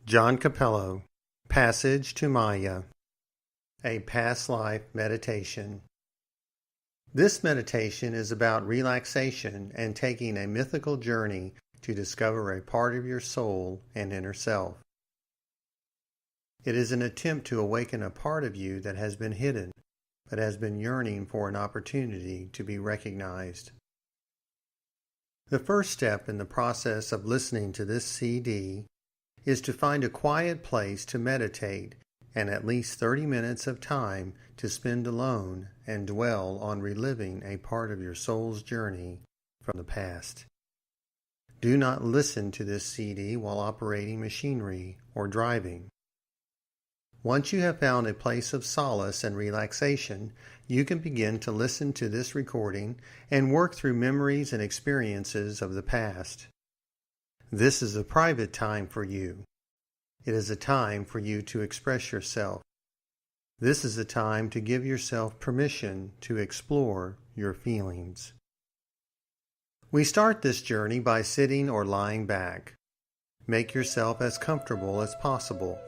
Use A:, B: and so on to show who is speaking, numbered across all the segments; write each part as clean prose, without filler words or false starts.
A: John Cappello, Passage to Maya, a past life meditation. This meditation is about relaxation and taking a mythical journey to discover a part of your soul and inner self. It is an attempt to awaken a part of you that has been hidden, but has been yearning for an opportunity to be recognized. The first step in the process of listening to this CD is to find a quiet place to meditate and at least 30 minutes of time to spend alone and dwell on reliving a part of your soul's journey from the past. Do not listen to this CD while operating machinery or driving. Once you have found a place of solace and relaxation, you can begin to listen to this recording and work through memories and experiences of the past. This is a private time for you. It is a time for you to express yourself. This is a time to give yourself permission to explore your feelings. We start this journey by sitting or lying back. Make yourself as comfortable as possible.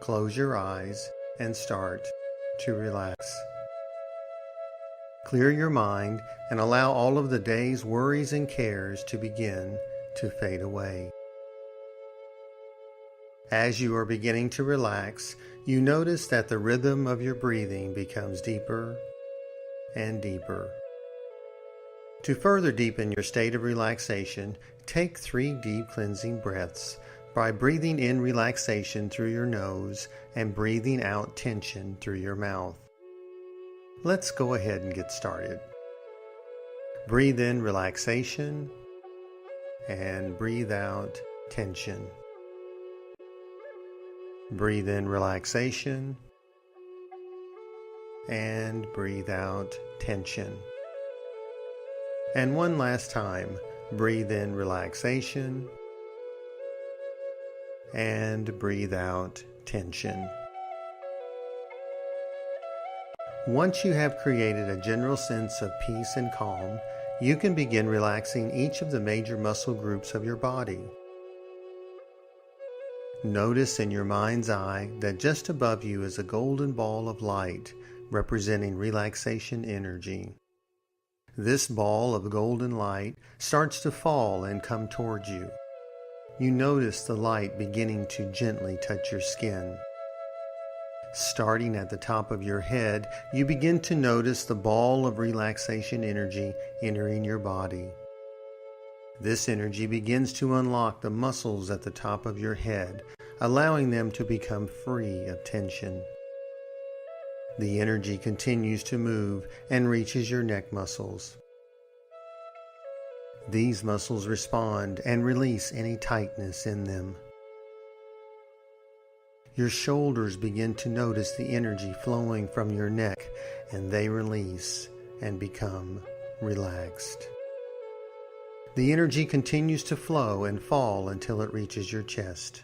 A: Close your eyes and start to relax. Clear your mind and allow all of the day's worries and cares to begin to fade away. As you are beginning to relax, you notice that the rhythm of your breathing becomes deeper and deeper. To further deepen your state of relaxation, take 3 deep cleansing breaths by breathing in relaxation through your nose and breathing out tension through your mouth. Let's go ahead and get started. Breathe in relaxation and breathe out tension. Breathe in relaxation and breathe out tension. And one last time, breathe in relaxation and breathe out tension. Once you have created a general sense of peace and calm, you can begin relaxing each of the major muscle groups of your body. Notice in your mind's eye that just above you is a golden ball of light representing relaxation energy. This ball of golden light starts to fall and come towards you. You notice the light beginning to gently touch your skin. Starting at the top of your head, you begin to notice the ball of relaxation energy entering your body. This energy begins to unlock the muscles at the top of your head, allowing them to become free of tension. The energy continues to move and reaches your neck muscles. These muscles respond and release any tightness in them. Your shoulders begin to notice the energy flowing from your neck, and they release and become relaxed. The energy continues to flow and fall until it reaches your chest.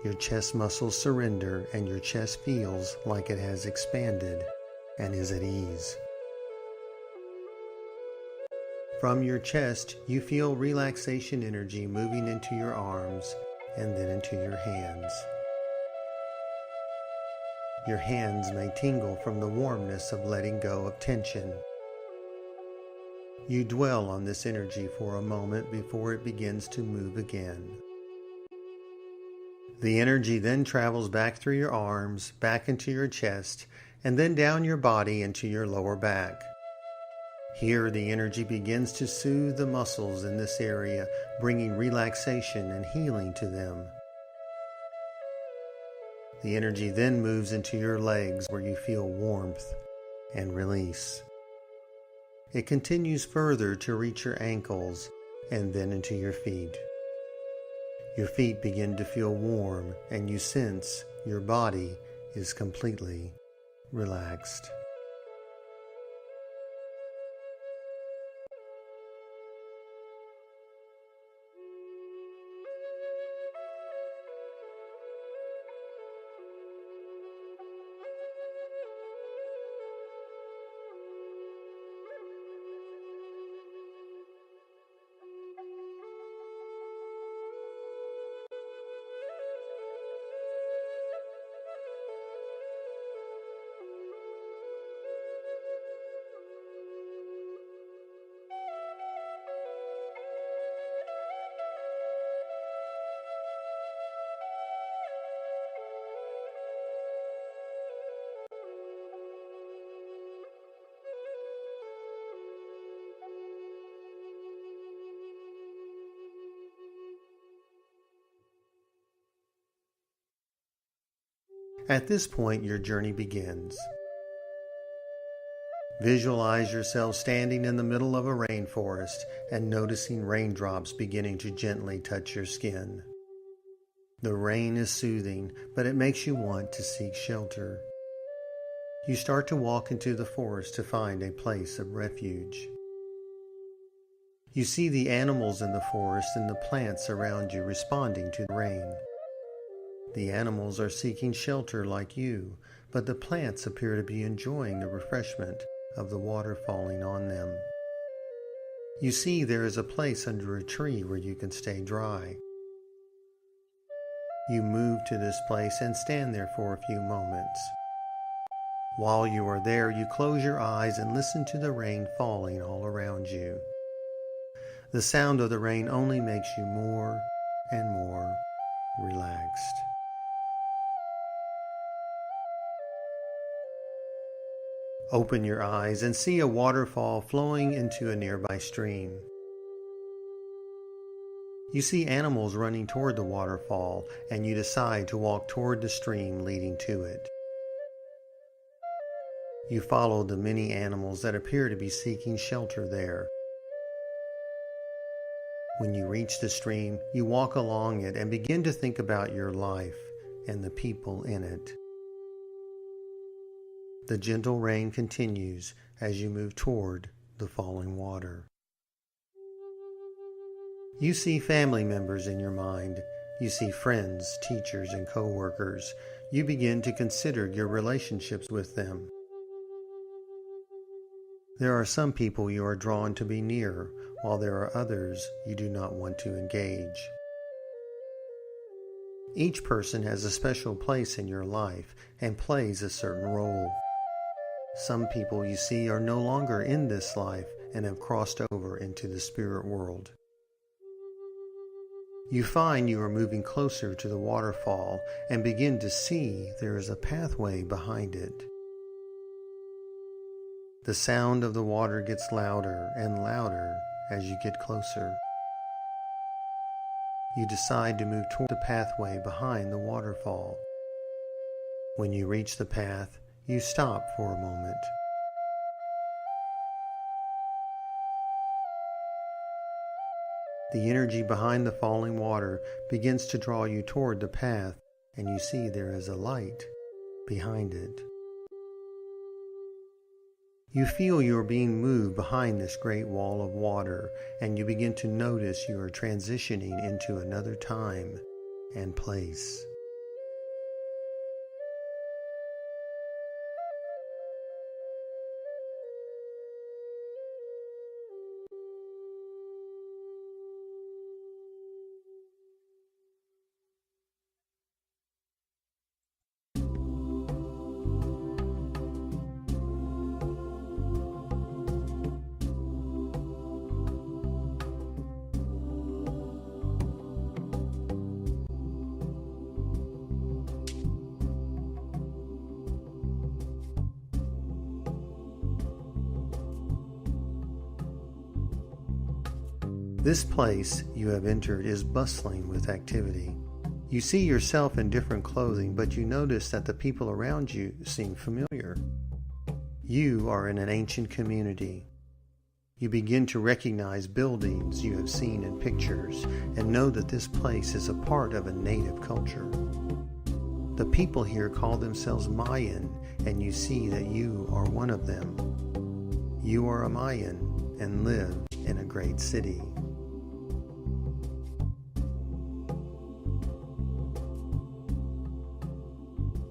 A: Your chest muscles surrender and your chest feels like it has expanded and is at ease. From your chest, you feel relaxation energy moving into your arms and then into your hands. Your hands may tingle from the warmness of letting go of tension. You dwell on this energy for a moment before it begins to move again. The energy then travels back through your arms, back into your chest, and then down your body into your lower back. Here, the energy begins to soothe the muscles in this area, bringing relaxation and healing to them. The energy then moves into your legs where you feel warmth and release. It continues further to reach your ankles and then into your feet. Your feet begin to feel warm and you sense your body is completely relaxed. At this point, your journey begins. Visualize yourself standing in the middle of a rainforest and noticing raindrops beginning to gently touch your skin. The rain is soothing, but it makes you want to seek shelter. You start to walk into the forest to find a place of refuge. You see the animals in the forest and the plants around you responding to the rain. The animals are seeking shelter like you, but the plants appear to be enjoying the refreshment of the water falling on them. You see there is a place under a tree where you can stay dry. You move to this place and stand there for a few moments. While you are there, you close your eyes and listen to the rain falling all around you. The sound of the rain only makes you more and more relaxed. Open your eyes and see a waterfall flowing into a nearby stream. You see animals running toward the waterfall, and you decide to walk toward the stream leading to it. You follow the many animals that appear to be seeking shelter there. When you reach the stream, you walk along it and begin to think about your life and the people in it. The gentle rain continues as you move toward the falling water. You see family members in your mind. You see friends, teachers, and co-workers. You begin to consider your relationships with them. There are some people you are drawn to be near, while there are others you do not want to engage. Each person has a special place in your life and plays a certain role. Some people you see are no longer in this life and have crossed over into the spirit world. You find you are moving closer to the waterfall and begin to see there is a pathway behind it. The sound of the water gets louder and louder as you get closer. You decide to move toward the pathway behind the waterfall. When you reach the path, you stop for a moment. The energy behind the falling water begins to draw you toward the path, and you see there is a light behind it. You feel you are being moved behind this great wall of water, and you begin to notice you are transitioning into another time and place. This place you have entered is bustling with activity. You see yourself in different clothing, but you notice that the people around you seem familiar. You are in an ancient community. You begin to recognize buildings you have seen in pictures and know that this place is a part of a native culture. The people here call themselves Mayan, and you see that you are one of them. You are a Mayan and live in a great city.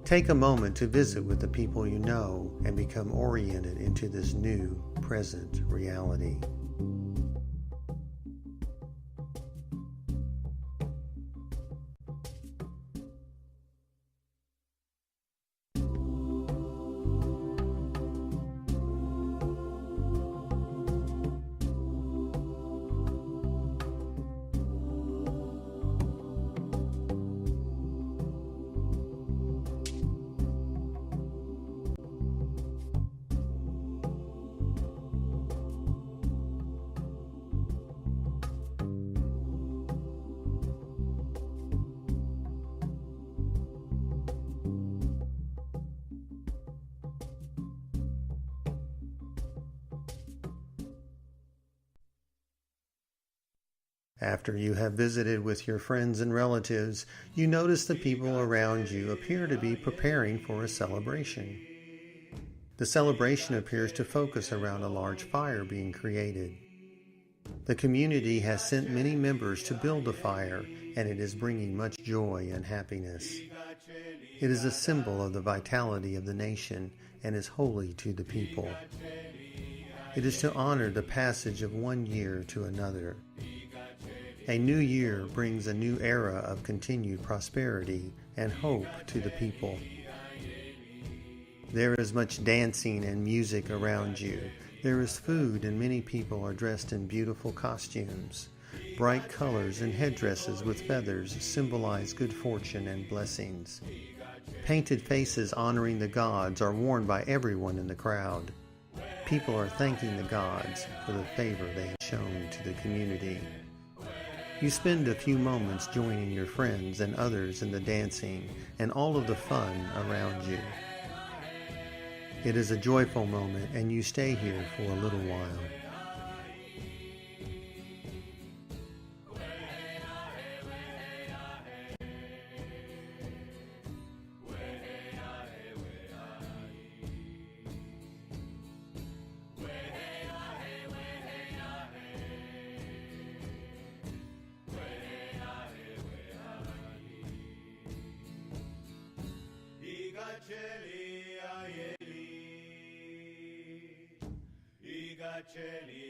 A: Take a moment to visit with the people you know and become oriented into this new, present reality. After you have visited with your friends and relatives, you notice the people around you appear to be preparing for a celebration. The celebration appears to focus around a large fire being created. The community has sent many members to build the fire, and it is bringing much joy and happiness. It is a symbol of the vitality of the nation and is holy to the people. It is to honor the passage of one year to another. A new year brings a new era of continued prosperity and hope to the people. There is much dancing and music around you. There is food, and many people are dressed in beautiful costumes. Bright colors and headdresses with feathers symbolize good fortune and blessings. Painted faces honoring the gods are worn by everyone in the crowd. People are thanking the gods for the favor they have shown to the community. You spend a few moments joining your friends and others in the dancing and all of the fun around you. It is a joyful moment, and you stay here for a little while.
B: Cappello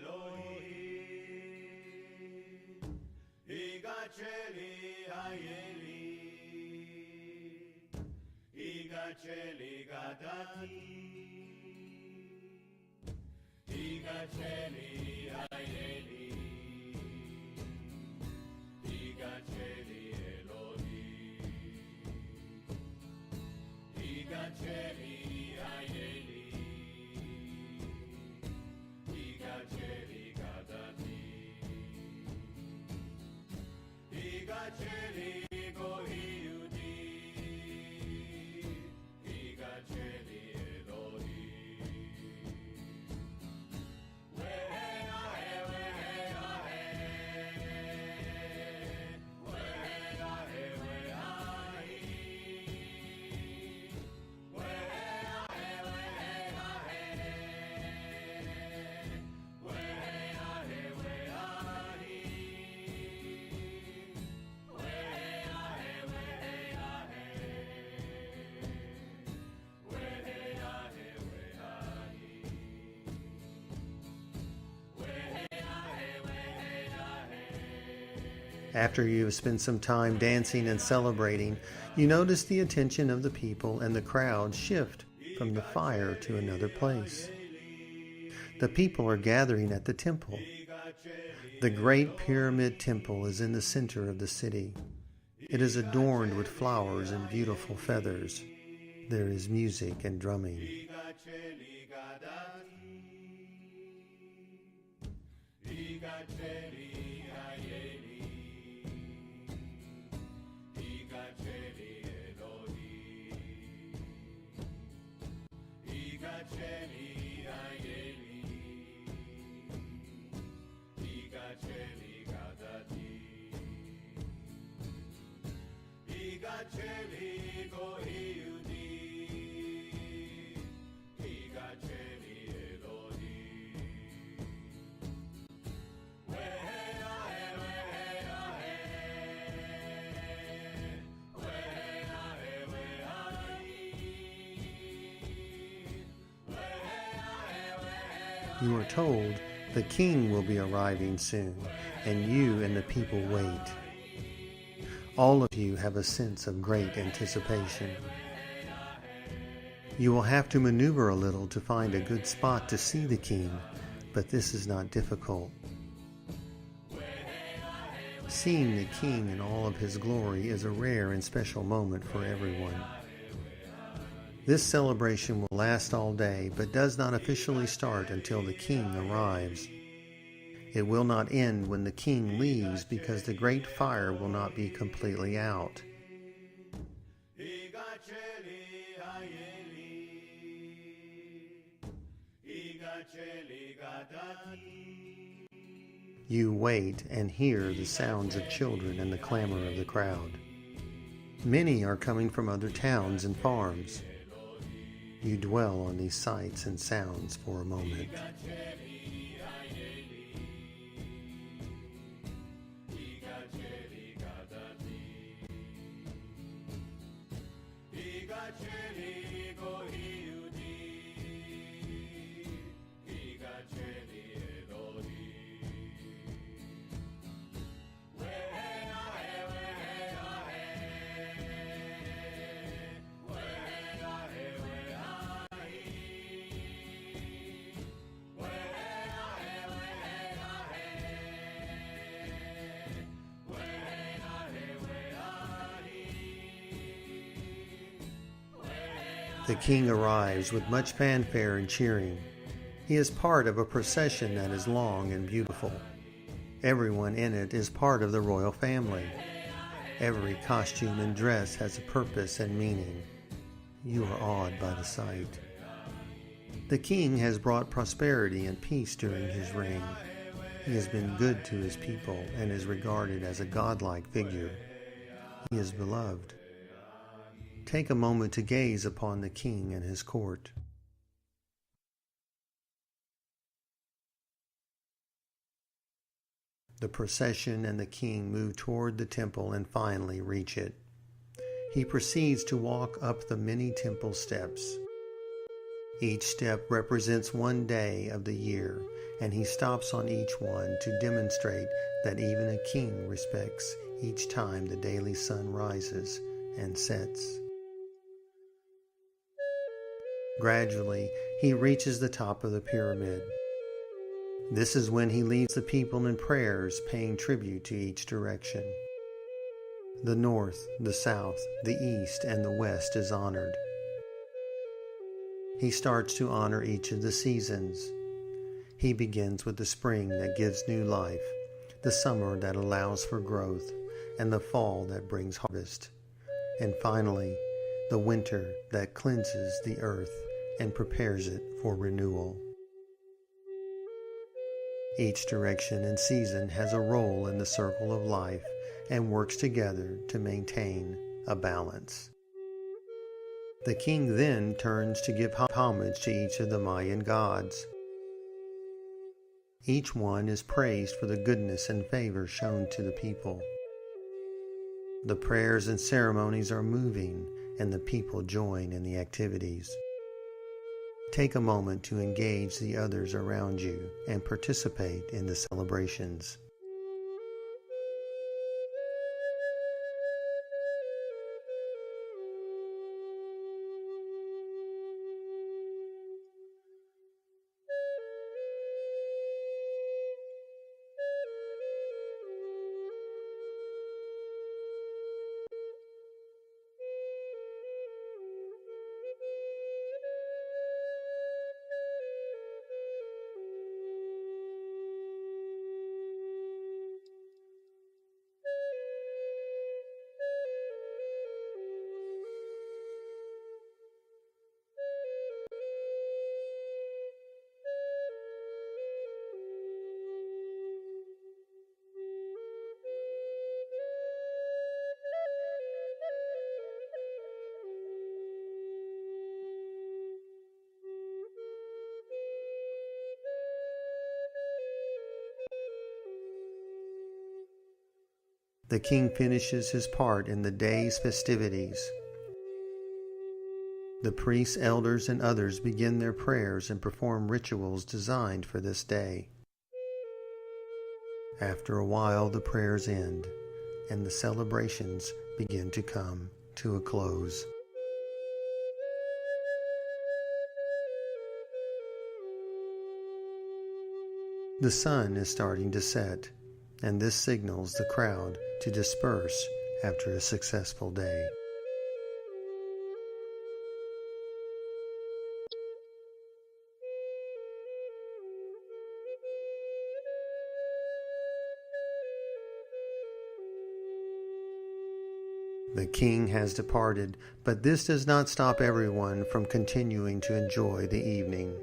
B: Elohim, Cappello Ayeli, Cappello Gadati, Cappello Ayeli, Cappello Elohim, Cappello Ayeli.
A: After you have spent some time dancing and celebrating, you notice the attention of the people and the crowd shift from the fire to another place. The people are gathering at the temple. The great pyramid temple is in the center of the city. It is adorned with flowers and beautiful feathers. There is music and drumming. You are told the king will be arriving soon, and you and the people wait. All of you have a sense of great anticipation. You will have to maneuver a little to find a good spot to see the king, but this is not difficult. Seeing the king in all of his glory is a rare and special moment for everyone. This celebration will last all day, but does not officially start until the king arrives. It will not end when the king leaves because the great fire will not be completely out. You wait and hear the sounds of children and the clamor of the crowd. Many are coming from other towns and farms. You dwell on these sights and sounds for a moment. The king arrives with much fanfare and cheering. He is part of a procession that is long and beautiful. Everyone in it is part of the royal family. Every costume and dress has a purpose and meaning. You are awed by the sight. The king has brought prosperity and peace during his reign. He has been good to his people and is regarded as a godlike figure. He is beloved. Take a moment to gaze upon the king and his court. The procession and the king move toward the temple and finally reach it. He proceeds to walk up the many temple steps. Each step represents one day of the year, and he stops on each one to demonstrate that even a king respects each time the daily sun rises and sets. Gradually, he reaches the top of the pyramid. This is when he leads the people in prayers, paying tribute to each direction. The north, the south, the east, and the west is honored. He starts to honor each of the seasons. He begins with the spring that gives new life, the summer that allows for growth, and the fall that brings harvest. And finally, the winter that cleanses the earth and prepares it for renewal. Each direction and season has a role in the circle of life and works together to maintain a balance. The king then turns to give homage to each of the Mayan gods. Each one is praised for the goodness and favor shown to the people. The prayers and ceremonies are moving, and the people join in the activities. Take a moment to engage the others around you and participate in the celebrations. The king finishes his part in the day's festivities. The priests, elders, and others begin their prayers and perform rituals designed for this day. After a while, the prayers end, and the celebrations begin to come to a close. The sun is starting to set, and this signals the crowd to disperse after a successful day. The king has departed, but this does not stop everyone from continuing to enjoy the evening.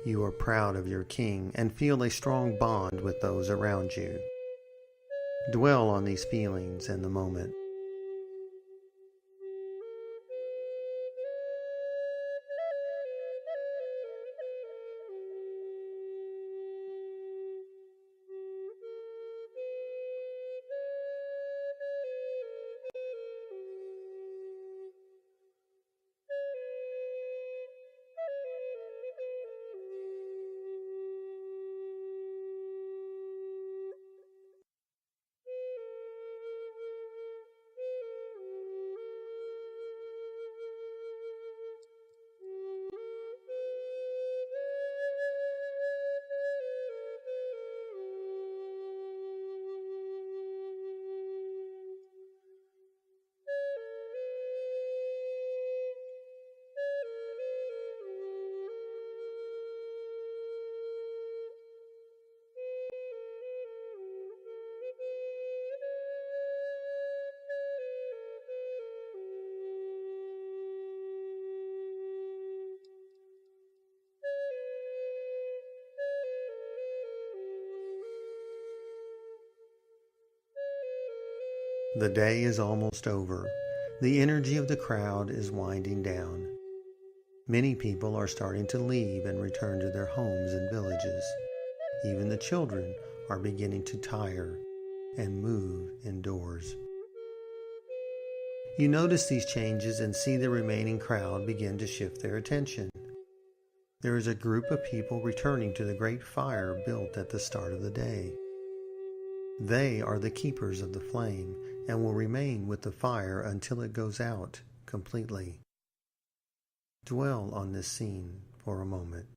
A: You are proud of your king and feel a strong bond with those around you. Dwell on these feelings in the moment. The day is almost over. The energy of the crowd is winding down. Many people are starting to leave and return to their homes and villages. Even the children are beginning to tire and move indoors. You notice these changes and see the remaining crowd begin to shift their attention. There is a group of people returning to the great fire built at the start of the day. They are the keepers of the flame and will remain with the fire until it goes out completely. Dwell on this scene for a moment.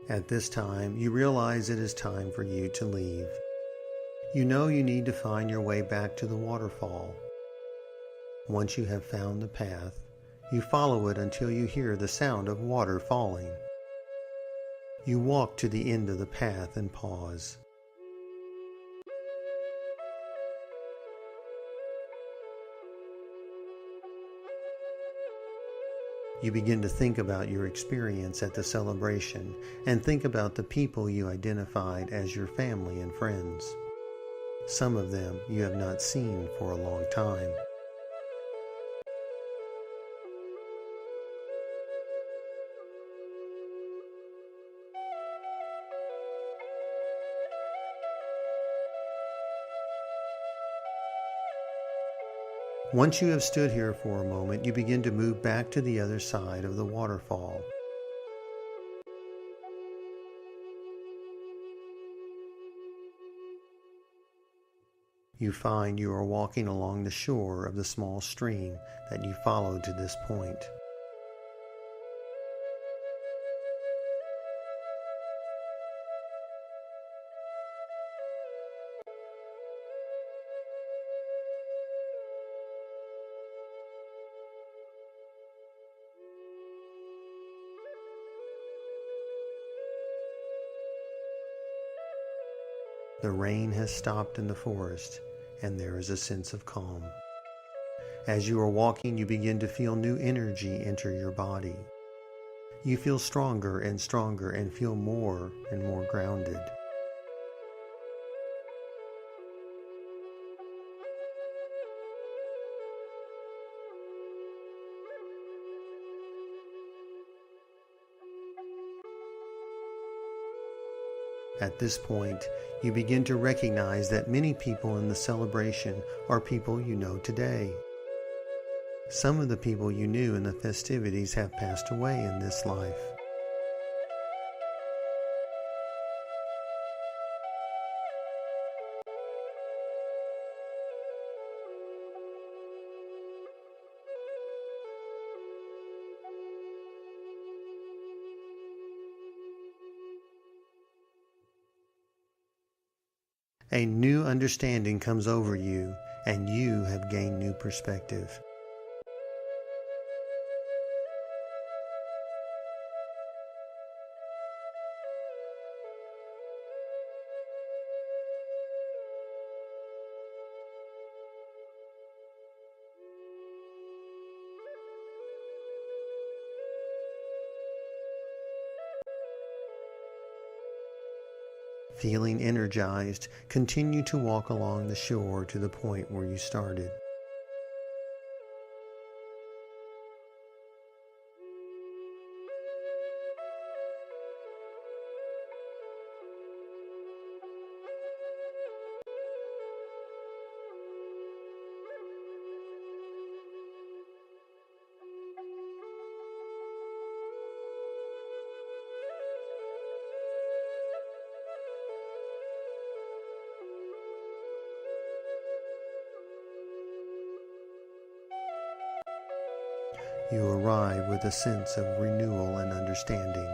A: At this time, you realize it is time for you to leave. You know you need to find your way back to the waterfall. Once you have found the path, you follow it until you hear the sound of water falling. You walk to the end of the path and pause. You begin to think about your experience at the celebration and think about the people you identified as your family and friends. Some of them you have not seen for a long time. Once you have stood here for a moment, you begin to move back to the other side of the waterfall. You find you are walking along the shore of the small stream that you followed to this point. The rain has stopped in the forest, and there is a sense of calm. As you are walking, you begin to feel new energy enter your body. You feel stronger and stronger and feel more and more grounded. At this point, you begin to recognize that many people in the celebration are people you know today. Some of the people you knew in the festivities have passed away in this life. A new understanding comes over you, and you have gained new perspective. Feeling energized, continue to walk along the shore to the point where you started. You arrive with a sense of renewal and understanding.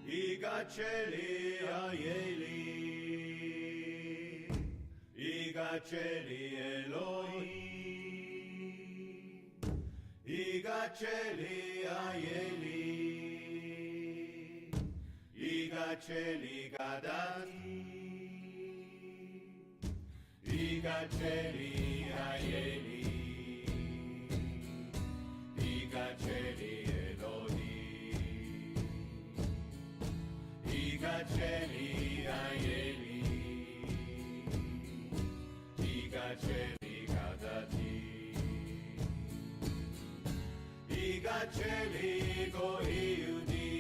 B: Igaceli Ayeli, Igaceli Eloi, Igaceli Ayeli, Igaceli Gadati, Igaceli Ayeli, Igaceli Igaceli Ayeli, Igaceli Gadati, Igaceli Goiudi.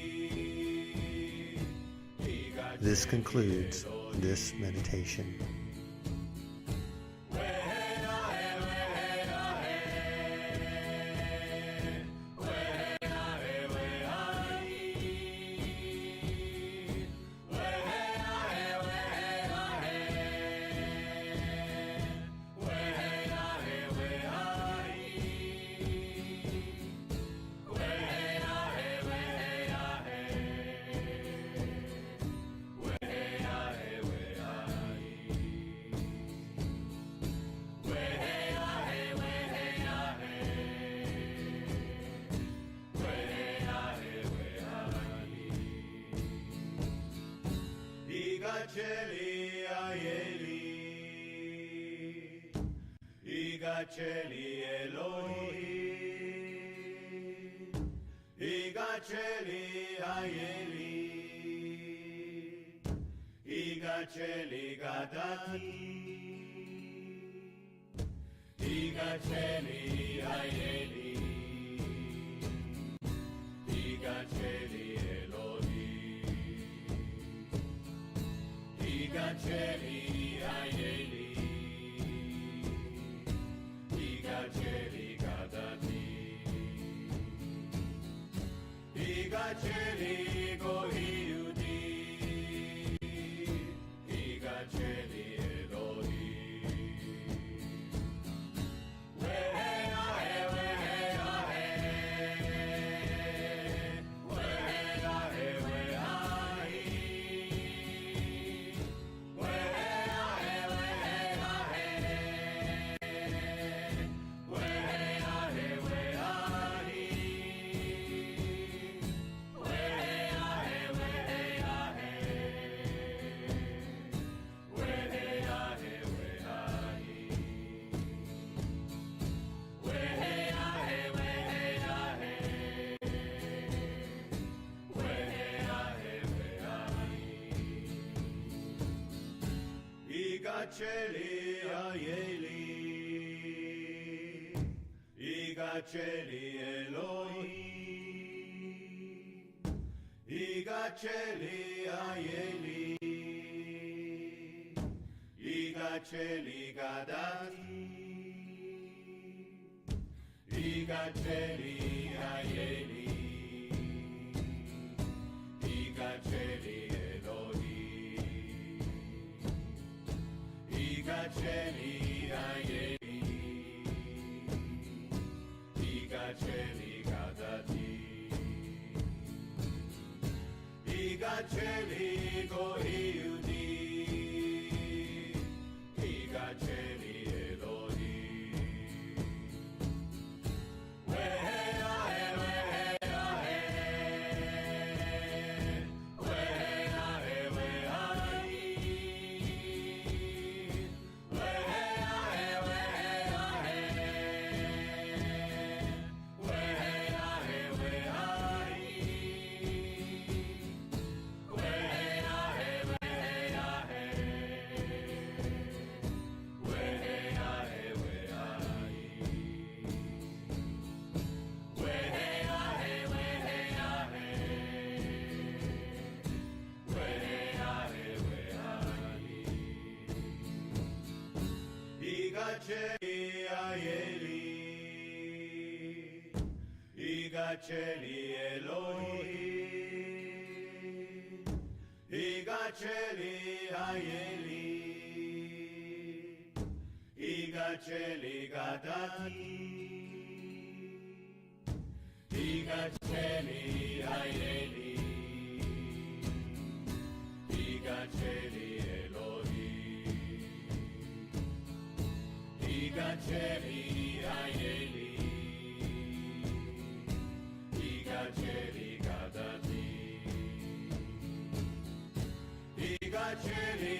A: This concludes this meditation.
B: Igaceli Ayeli, Igaceli Eloi, Igaceli Ayeli, Igaceli Gadati, Igaceli Ayeli, Igaceli Eloi, Igaceli Ayeli, Igaceli Gadati, Igaceli Gohiudi, Igaceli Eloi. Igaceli Ayeli, Igaceli Eloi, Igaceli Ayeli, Igaceli Gadati, Igaceli Ayeli, Igaceli Eloi, Igaceli gohiudi, Igaceli Elohim. Weheahe, weheahe, weheahe, wehahi. Weheahe, weheahe, weheahe, wehahi. Igaceli ayeli, Igaceli Elohim, Igaceli ayeli, Igaceli gadati, Igaceli ayeli, Igaceli Elohim, Igaceli ayeli, Igaceli gadati, Igaceli